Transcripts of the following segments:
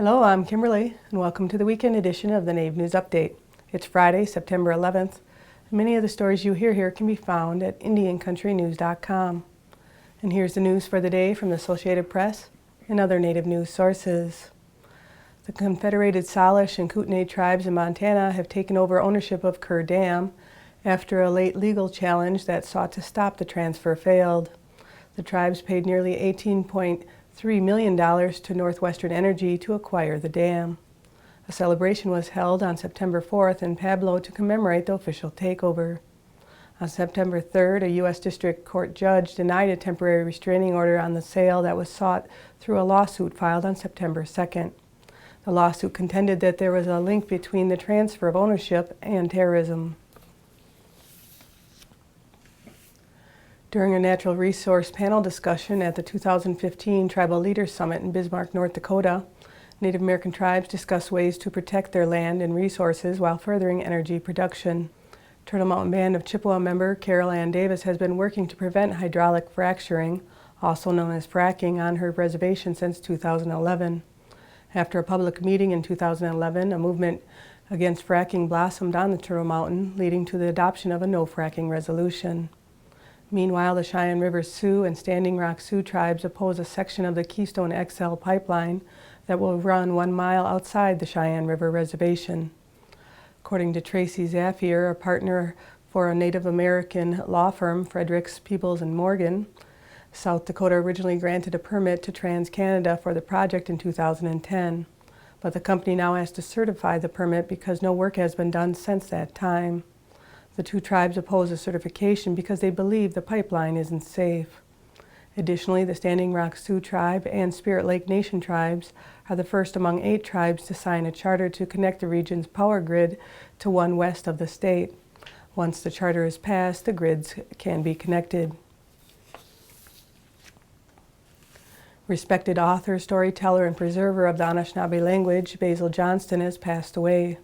Hello, I'm Kimberly, and welcome to the weekend edition of the NAVE News Update. It's Friday, September 11th, and many of the stories you hear here can be found at IndianCountryNews.com. And here's the news for the day from the Associated Press and other Native news sources. The Confederated Salish and Kootenai tribes in Montana have taken over ownership of Kerr Dam after a late legal challenge that sought to stop the transfer failed. The tribes paid nearly $18.3 million to Northwestern Energy to acquire the dam. A celebration was held on September 4th in Pablo to commemorate the official takeover. On September 3rd, a U.S. District Court judge denied a temporary restraining order on the sale that was sought through a lawsuit filed on September 2nd. The lawsuit contended that there was a link between the transfer of ownership and terrorism. During a natural resource panel discussion at the 2015 Tribal Leaders Summit in Bismarck, North Dakota, Native American tribes discussed ways to protect their land and resources while furthering energy production. Turtle Mountain Band of Chippewa member Carol Ann Davis has been working to prevent hydraulic fracturing, also known as fracking, on her reservation since 2011. After a public meeting in 2011, a movement against fracking blossomed on the Turtle Mountain, leading to the adoption of a no fracking resolution. Meanwhile, the Cheyenne River Sioux and Standing Rock Sioux tribes oppose a section of the Keystone XL pipeline that will run 1 mile outside the Cheyenne River Reservation. According to Tracy Zaffier, a partner for a Native American law firm, Fredericks, Peebles & Morgan, South Dakota originally granted a permit to TransCanada for the project in 2010, but the company now has to certify the permit because no work has been done since that time. The two tribes oppose the certification because they believe the pipeline isn't safe. Additionally, the Standing Rock Sioux tribe and Spirit Lake Nation tribes are the first among 8 tribes to sign a charter to connect the region's power grid to one west of the state. Once the charter is passed, the grids can be connected. Respected author, storyteller, and preserver of the Anishinaabe language, Basil Johnston, has passed away.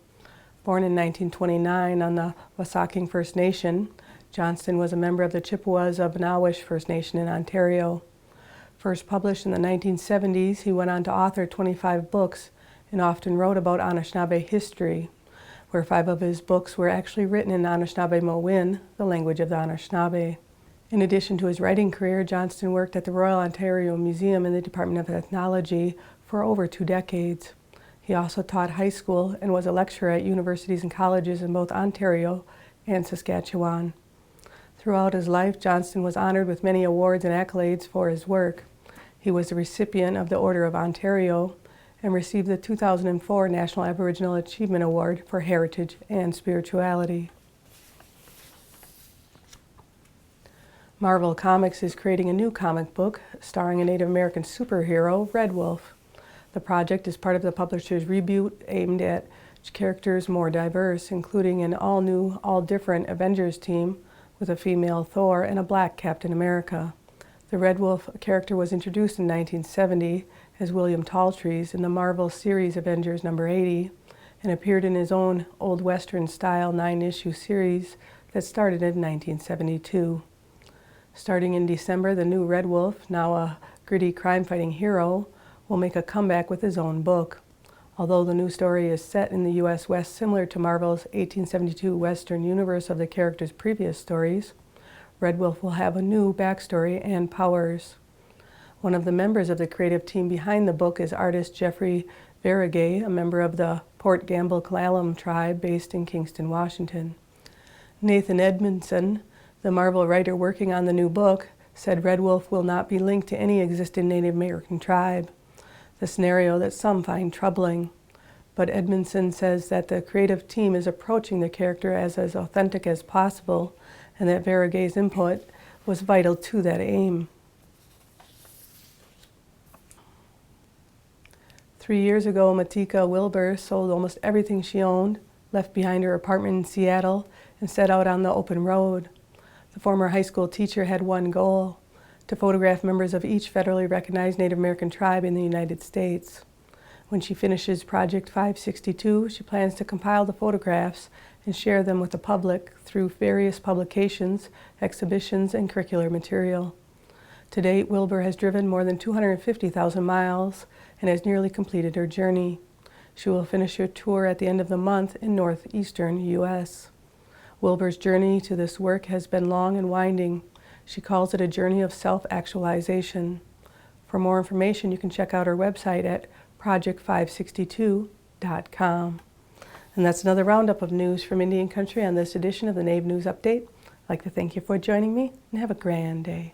Born in 1929 on the Wasauking First Nation, Johnston was a member of the Chippewas of Nawish First Nation in Ontario. First published in the 1970s, he went on to author 25 books and often wrote about Anishinaabe history, where 5 of his books were actually written in Anishinaabe-Mowin, the language of the Anishinaabe. In addition to his writing career, Johnston worked at the Royal Ontario Museum in the Department of Ethnology for over 2 decades. He also taught high school and was a lecturer at universities and colleges in both Ontario and Saskatchewan. Throughout his life, Johnston was honored with many awards and accolades for his work. He was the recipient of the Order of Ontario and received the 2004 National Aboriginal Achievement Award for Heritage and Spirituality. Marvel Comics is creating a new comic book starring a Native American superhero, Red Wolf. The project is part of the publisher's reboot aimed at characters more diverse, including an all-new, all-different Avengers team with a female Thor and a black Captain America. The Red Wolf character was introduced in 1970 as William Talltrees in the Marvel series Avengers number 80 and appeared in his own Old Western-style 9-issue series that started in 1972. Starting in December, the new Red Wolf, now a gritty crime-fighting hero, will make a comeback with his own book. Although the new story is set in the U.S. West similar to Marvel's 1872 Western universe of the character's previous stories, Red Wolf will have a new backstory and powers. One of the members of the creative team behind the book is artist Jeffrey Verigay, a member of the Port Gamble Clallam tribe based in Kingston, Washington. Nathan Edmondson, the Marvel writer working on the new book, said Red Wolf will not be linked to any existing Native American tribe, the scenario that some find troubling. But Edmondson says that the creative team is approaching the character as authentic as possible and that Verigay's input was vital to that aim. 3 years ago, Matika Wilbur sold almost everything she owned, left behind her apartment in Seattle, and set out on the open road. The former high school teacher had one goal: to photograph members of each federally recognized Native American tribe in the United States. When she finishes Project 562, she plans to compile the photographs and share them with the public through various publications, exhibitions, and curricular material. To date, Wilbur has driven more than 250,000 miles and has nearly completed her journey. She will finish her tour at the end of the month in northeastern U.S. Wilbur's journey to this work has been long and winding. She calls it a journey of self-actualization. For more information, you can check out her website at project562.com. And that's another roundup of news from Indian Country on this edition of the NAVE News Update. I'd like to thank you for joining me, and have a grand day.